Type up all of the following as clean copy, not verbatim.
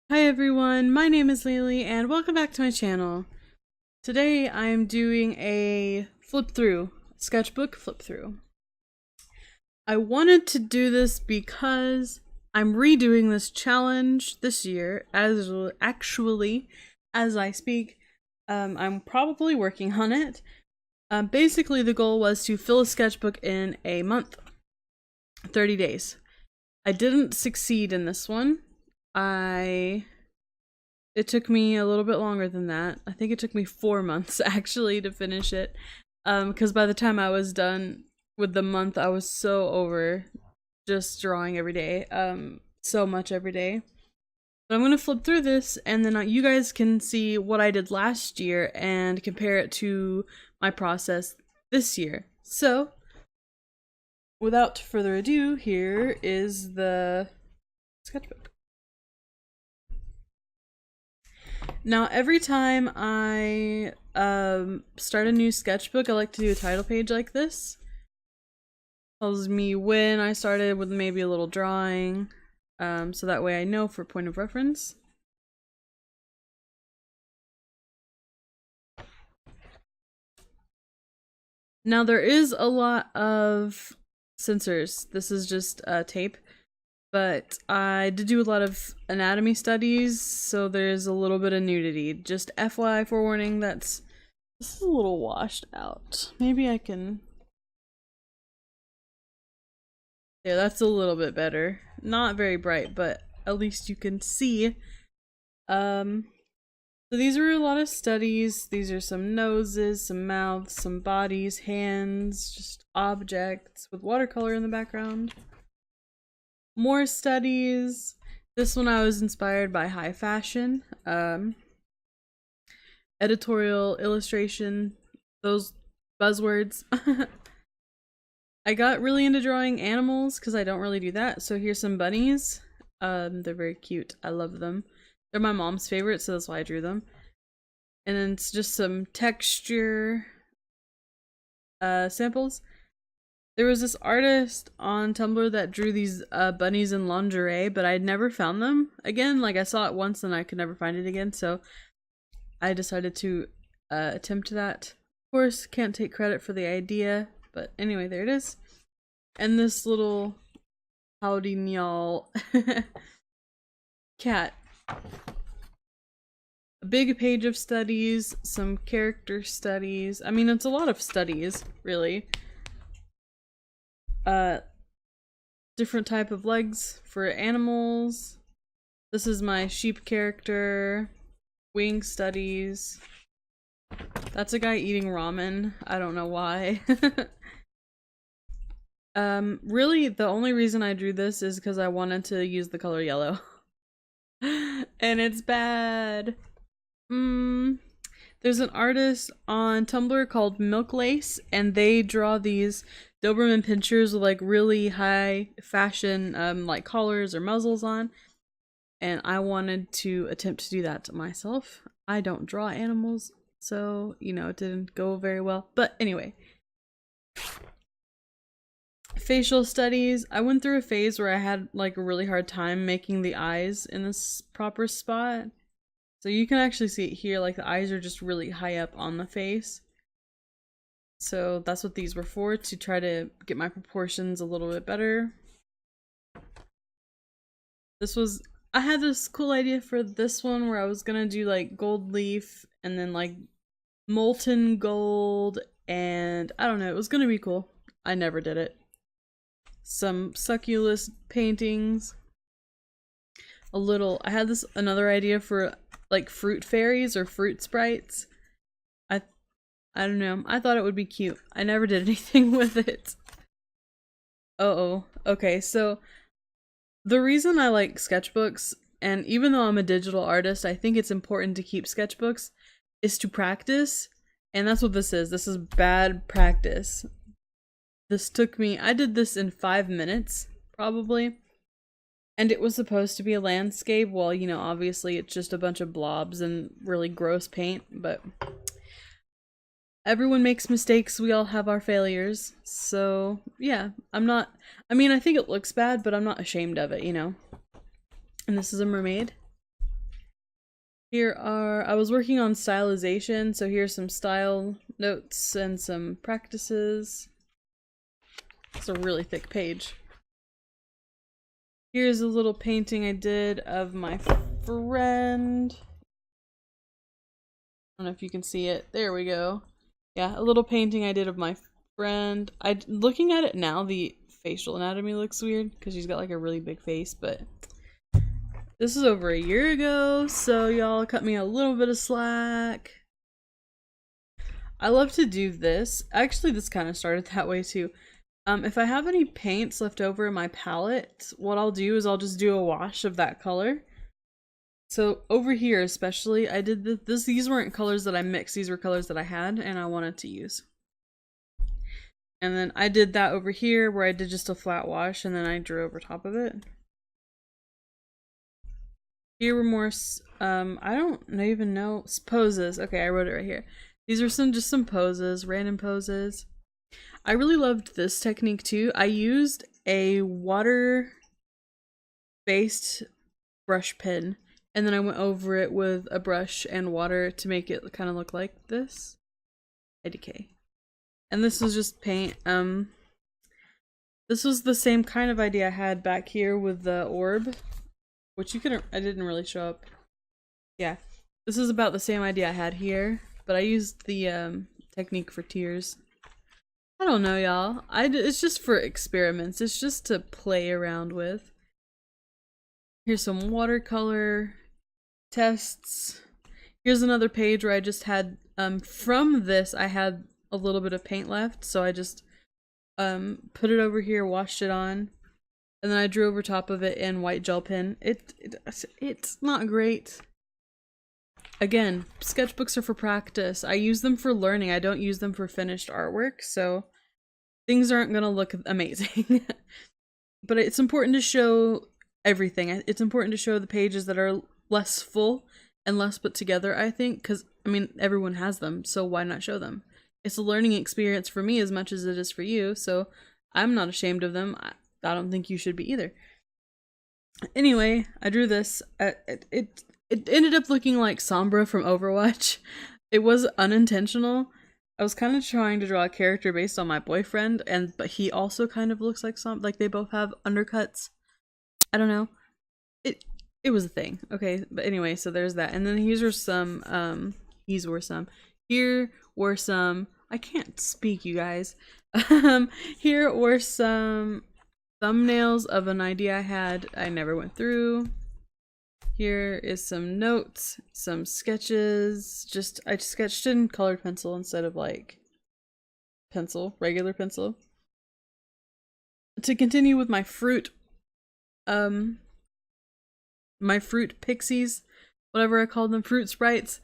Hi everyone, my name is Lily and welcome back to my channel. Today I am doing a flip through, sketchbook flip through. I wanted to do this because I'm redoing this challenge this year as I speak. I'm probably working on it. Basically the goal was to fill a sketchbook in a month, 30 days. I didn't succeed in this one. It took me a little bit longer than that. I think it took me 4 months actually to finish it. Because by the time I was done with the month, I was so over just drawing every day. So much every day. But I'm gonna flip through this, and then you guys can see what I did last year and compare it to my process this year. So, without further ado, here is the sketchbook. Now, every time I start a new sketchbook, I like to do a title page like this. Tells me when I started with maybe a little drawing, so that way I know for point of reference. Now, there is a lot of censors. This is just tape. But I did do a lot of anatomy studies, so there's a little bit of nudity. Just FYI, forewarning, this is a little washed out. Maybe I can... Yeah, that's a little bit better. Not very bright, but at least you can see. So these are a lot of studies. These are some noses, some mouths, some bodies, hands, just objects with watercolor in the background. More studies. This one I was inspired by high fashion, editorial, illustration, those buzzwords. I got really into drawing animals because I don't really do that. So here's some bunnies. They're very cute. I love them. They're my mom's favorite, so that's why I drew them. And then it's just some texture samples. There was this artist on Tumblr that drew these bunnies in lingerie, but I'd never found them again. Like, I saw it once and I could never find it again, so I decided to attempt that. Of course, can't take credit for the idea, but anyway, there it is. And this little howdy y'all cat. A big page of studies, some character studies. I mean, it's a lot of studies, really. Different type of legs for animals. This is my sheep character. Wing studies. That's a guy eating ramen. I don't know why. Really, the only reason I drew this is because I wanted to use the color yellow. And it's bad. There's an artist on Tumblr called Milk Lace, and they draw these Doberman pinchers with like really high fashion like collars or muzzles on, and I wanted to attempt to do that to myself. I don't draw animals, so you know, it didn't go very well, but anyway. Facial studies. I went through a phase where I had like a really hard time making the eyes in this proper spot. So you can actually see it here, like the eyes are just really high up on the face. So that's what these were for, to try to get my proportions a little bit better. I had this cool idea for this one where I was gonna do like gold leaf and then like molten gold, and I don't know, it was gonna be cool. I never did it. Some succulus paintings. I had another idea for like fruit fairies or fruit sprites. I don't know. I thought it would be cute. I never did anything with it. Uh-oh. Okay, so the reason I like sketchbooks, and even though I'm a digital artist, I think it's important to keep sketchbooks, is to practice. And that's what this is. This is bad practice. I did this in 5 minutes, probably. And it was supposed to be a landscape. Well, you know, obviously it's just a bunch of blobs and really gross paint, but everyone makes mistakes. We all have our failures. So, yeah, I think it looks bad, but I'm not ashamed of it, you know? And this is a mermaid. Here are, I was working on stylization, so here's some style notes and some practices. It's a really thick page. Here's a little painting I did of my friend. I don't know if you can see it. There we go. Yeah, a little painting I did of my friend. Looking at it now, the facial anatomy looks weird because she's got like a really big face, but this is over a year ago, so y'all cut me a little bit of slack. I love to do this. Actually, this kind of started that way too. If I have any paints left over in my palette, what I'll do is I'll just do a wash of that color. So over here especially, I did these weren't colors that I mixed, these were colors that I had and I wanted to use. And then I did that over here where I did just a flat wash and then I drew over top of it. Here were more, I don't even know, poses. Okay, I wrote it right here. These are just some poses, random poses. I really loved this technique too. I used a water-based brush pen, and then I went over it with a brush and water to make it kind of look like this. IDK. And this was just paint. This was the same kind of idea I had back here with the orb, which I didn't really show up. Yeah, this is about the same idea I had here, but I used the technique for tears. I don't know, y'all. It's just for experiments. It's just to play around with. Here's some watercolor tests. Here's another page where I just had, from this, I had a little bit of paint left, so I just put it over here, washed it on, and then I drew over top of it in white gel pen. It's not great. Again, sketchbooks are for practice. I use them for learning. I don't use them for finished artwork, so things aren't gonna look amazing. But it's important to show everything. It's important to show the pages that are less full and less put together, I think, because, I mean, everyone has them, so why not show them? It's a learning experience for me as much as it is for you, so I'm not ashamed of them. I don't think you should be either. Anyway, I drew this. It ended up looking like Sombra from Overwatch. It was unintentional. I was kind of trying to draw a character based on my boyfriend, but he also kind of looks like Sombra. Like they both have undercuts. I don't know. It was a thing. Okay, but anyway, so there's that. And then here were some. Here were some. I can't speak, you guys. Here were some thumbnails of an idea I had. I never went through. Here is some notes, some sketches. I sketched in colored pencil instead of like regular pencil. To continue with my fruit pixies, whatever I called them, fruit sprites,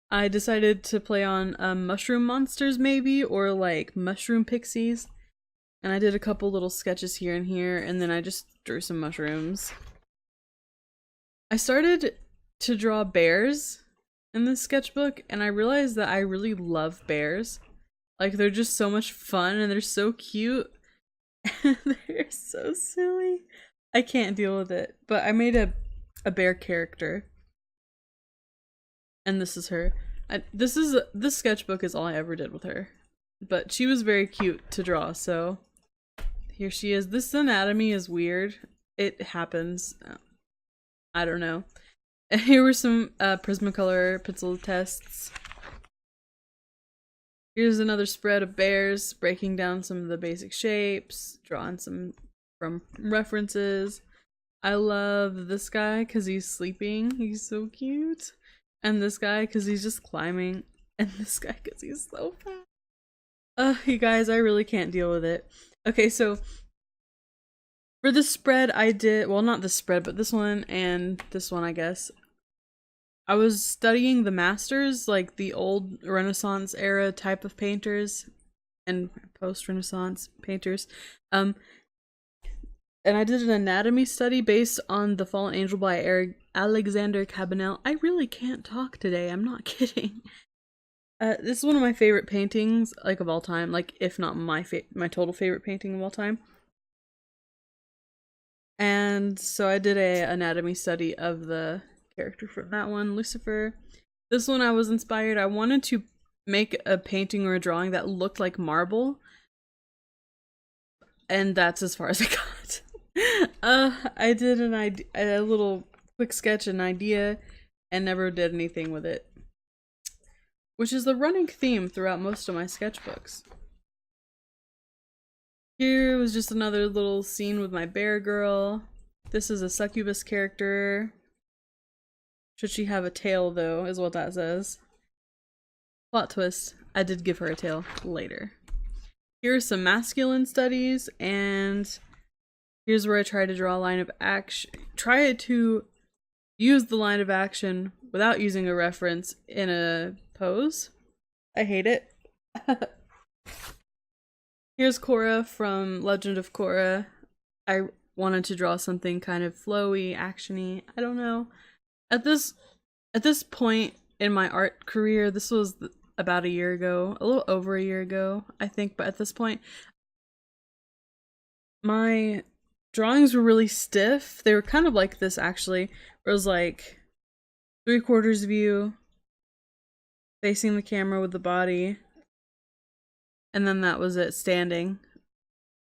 I decided to play on mushroom monsters maybe, or like mushroom pixies. And I did a couple little sketches here and here, and then I just drew some mushrooms. I started to draw bears in this sketchbook, and I realized that I really love bears. Like, they're just so much fun, and they're so cute. And they're so silly. I can't deal with it. But I made a bear character. And this is her. This sketchbook is all I ever did with her. But she was very cute to draw, so here she is. This anatomy is weird. It happens. I don't know. Here were some Prismacolor pencil tests. Here's another spread of bears, breaking down some of the basic shapes, drawing some from references. I love this guy because he's sleeping. He's so cute. And this guy because he's just climbing. And this guy because he's so fat. You guys, I really can't deal with it. Okay, so for this spread I did, well, not this spread, but this one and this one, I guess. I was studying the masters, like the old Renaissance era type of painters and post-Renaissance painters. And I did an anatomy study based on The Fallen Angel by Alexander Cabanel. I really can't talk today, I'm not kidding. This is one of my favorite paintings, like, of all time, like, if not my total favorite painting of all time. And so I did a anatomy study of the character from that one, Lucifer. This one I was inspired. I wanted to make a painting or a drawing that looked like marble, and that's as far as I got. I did a little quick sketch, an idea, and never did anything with it, which is the running theme throughout most of my sketchbooks. Here was just another little scene with my bear girl. This is a succubus character. Should she have a tail, though, is what that says. Plot twist, I did give her a tail later. Here's some masculine studies, and here's where I try to draw a line of action. Try to use the line of action without using a reference in a pose. I hate it. Here's Korra from Legend of Korra. I wanted to draw something kind of flowy, actiony. I don't know. At this point in my art career, this was about a year ago, a little over a year ago, I think, but at this point, my drawings were really stiff. They were kind of like this, actually, where it was like 3/4 view, facing the camera with the body, and then that was it, standing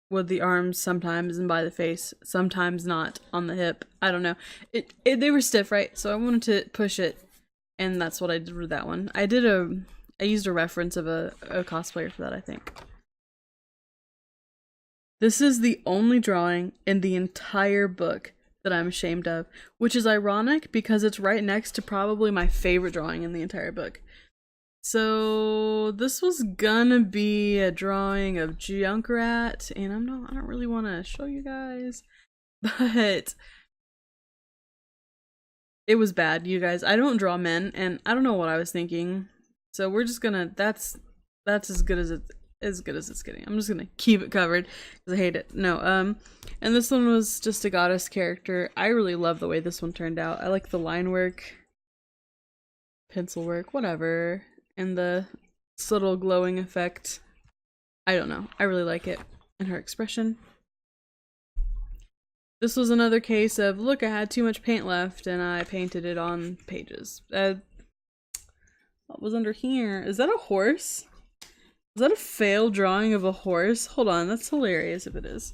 with the arms sometimes and by the face, sometimes not on the hip. I don't know. They were stiff, right? So I wanted to push it, and that's what I did with that one. I used a reference of a cosplayer for that, I think. This is the only drawing in the entire book that I'm ashamed of, which is ironic because it's right next to probably my favorite drawing in the entire book. So this was gonna be a drawing of Junkrat, and I don't really want to show you guys, but it was bad, you guys. I don't draw men, and I don't know what I was thinking. So we're just gonna, that's as good as it's getting. I'm just gonna keep it covered because I hate it. No, and this one was just a goddess character. I really love the way this one turned out. I like the line work, pencil work, whatever. And the subtle glowing effect. I don't know. I really like it. And her expression. This was another case of, look, I had too much paint left and I painted it on pages. What was under here? Is that a horse? Is that a failed drawing of a horse? Hold on, that's hilarious if it is.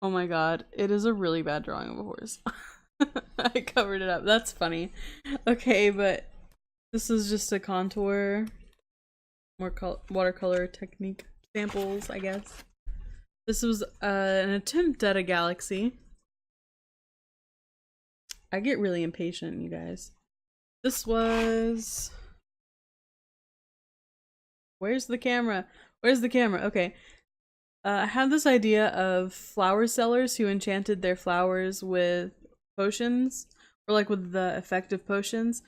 Oh my god, it is a really bad drawing of a horse. I covered it up. That's funny. Okay, but this is just a contour, more watercolor technique samples, I guess. This was an attempt at a galaxy. I get really impatient, you guys. This was... Where's the camera? Where's the camera? Okay. I had this idea of flower sellers who enchanted their flowers with potions, or like with the effect of potions,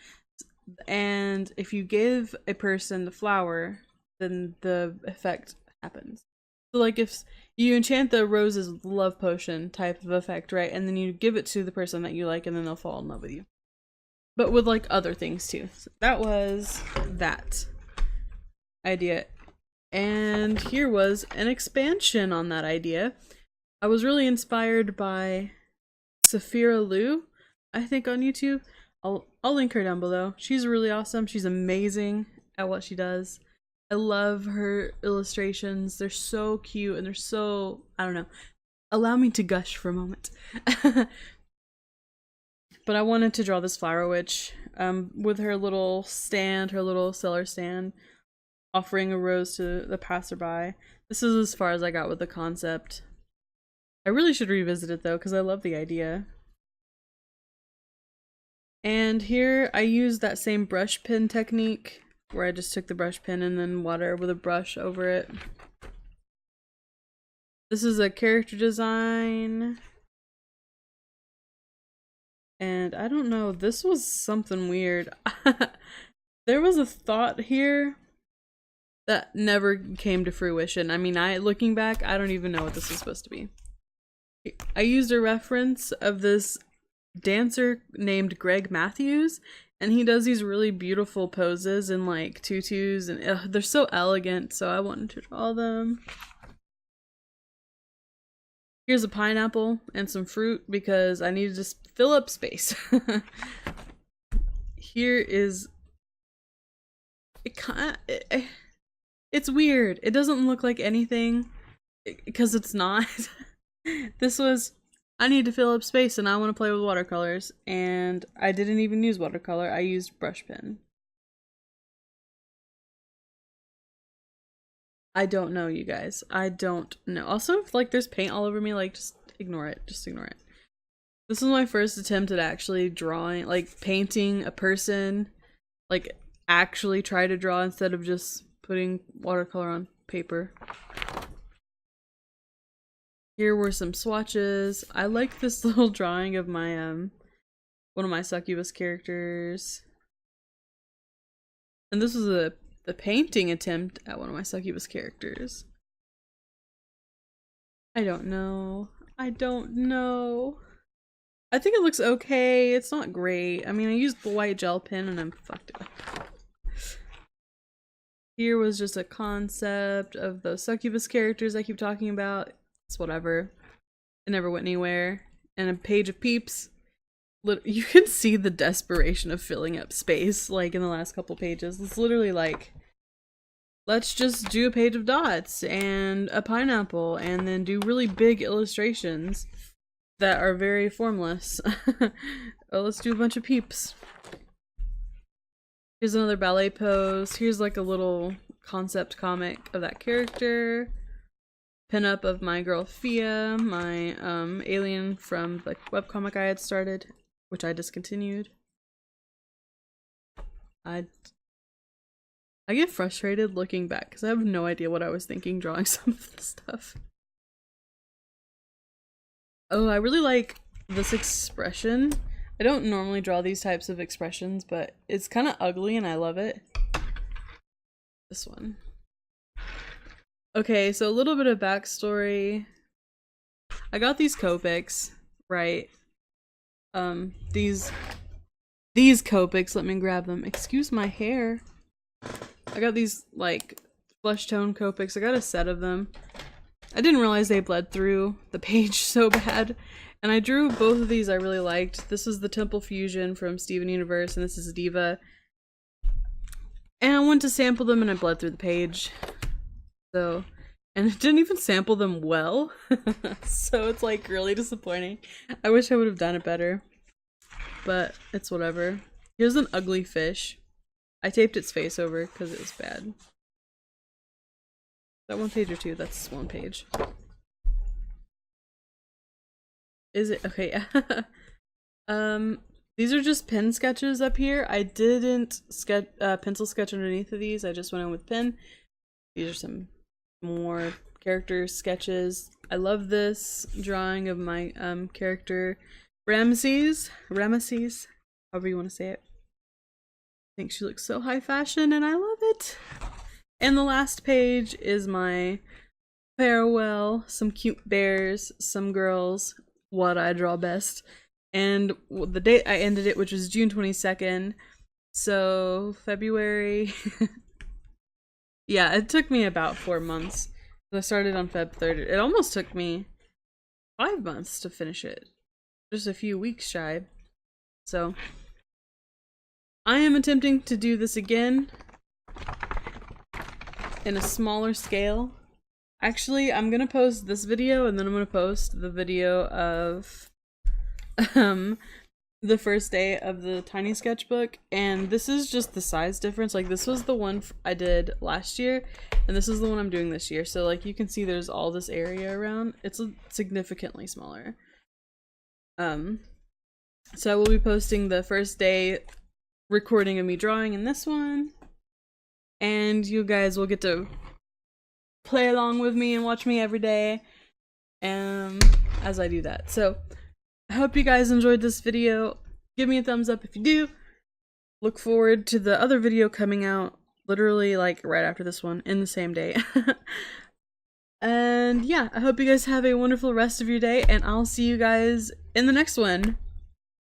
and if you give a person the flower, then the effect happens. So like if you enchant the rose's love potion type of effect, right, and then you give it to the person that you like, and then they'll fall in love with you, but with like other things too. So that was that idea, and here was an expansion on that idea. I was really inspired by Saphira Liu, I think, on YouTube. I'll link her down below. She's really awesome. She's amazing at what she does. I love her illustrations. They're so cute and they're so, I don't know. Allow me to gush for a moment. But I wanted to draw this flower witch with her little stand, her little seller stand, offering a rose to the passerby. This is as far as I got with the concept. I really should revisit it though, because I love the idea. And here I used that same brush pen technique, where I just took the brush pen and then water with a brush over it. This is a character design. And I don't know, this was something weird. There was a thought here that never came to fruition. I mean, looking back, I don't even know what this is supposed to be. I used a reference of this dancer named Greg Matthews, and he does these really beautiful poses in like tutus, and they're so elegant, so I wanted to draw them. Here's a pineapple and some fruit because I needed to fill up space. Here is... It's weird. It doesn't look like anything because it's not. This was... I need to fill up space and I want to play with watercolors, and I didn't even use watercolor. I used brush pen. I don't know, you guys. I don't know. Also, if like there's paint all over me, like just ignore it. Just ignore it. This was my first attempt at actually drawing, like painting a person, like actually try to draw instead of just putting watercolor on paper. Here were some swatches. I like this little drawing of my one of my succubus characters. And this was the painting attempt at one of my succubus characters. I don't know. I don't know. I think it looks okay. It's not great. I mean, I used the white gel pen and I'm fucked it up. Here was just a concept of those succubus characters I keep talking about. It's whatever. It never went anywhere. And a page of peeps. You can see the desperation of filling up space, like in the last couple pages. It's literally like, let's just do a page of dots and a pineapple and then do really big illustrations that are very formless. Oh, let's do a bunch of peeps. Here's another ballet pose. Here's like a little concept comic of that character. Pin-up of my girl Fia, my alien from the webcomic I had started, which I discontinued. I get frustrated looking back because I have no idea what I was thinking drawing some of this stuff. Oh, I really like this expression. I don't normally draw these types of expressions, but it's kind of ugly and I love it. This one. Okay, so a little bit of backstory. I got these Copics, right? These Copics, let me grab them. Excuse my hair. I got these, like, flesh tone Copics. I got a set of them. I didn't realize they bled through the page so bad. And I drew both of these I really liked. This is the Temple Fusion from Steven Universe, and this is Diva. And I went to sample them and I bled through the page. So, and it didn't even sample them well. So it's like really disappointing. I wish I would have done it better. But it's whatever. Here's an ugly fish. I taped its face over because it was bad. Is that one page or two? That's one page. Is it? Okay. These are just pen sketches up here. I didn't pencil sketch underneath of these. I just went in with pen. These are some more character sketches. I love this drawing of my character Ramesses, however you want to say it. I think she looks so high fashion and I love it. And the last page is my farewell, some cute bears, some girls, what I draw best, and the date I ended it, which was June 22nd. So February. Yeah, it took me about 4 months. I started on Feb 3rd. It almost took me 5 months to finish it. Just a few weeks shy. So I am attempting to do this again in a smaller scale. Actually, I'm gonna post this video and then I'm gonna post the video of the first day of the tiny sketchbook, and this is just the size difference. Like, this was the one I did last year and this is the one I'm doing this year, so like you can see there's all this area around. It's significantly smaller. So I will be posting the first day recording of me drawing in this one, and you guys will get to play along with me and watch me every day as I do that. So I hope you guys enjoyed this video. Give me a thumbs up if you do. Look forward to the other video coming out literally like right after this one in the same day. And yeah, I hope you guys have a wonderful rest of your day, and I'll see you guys in the next one.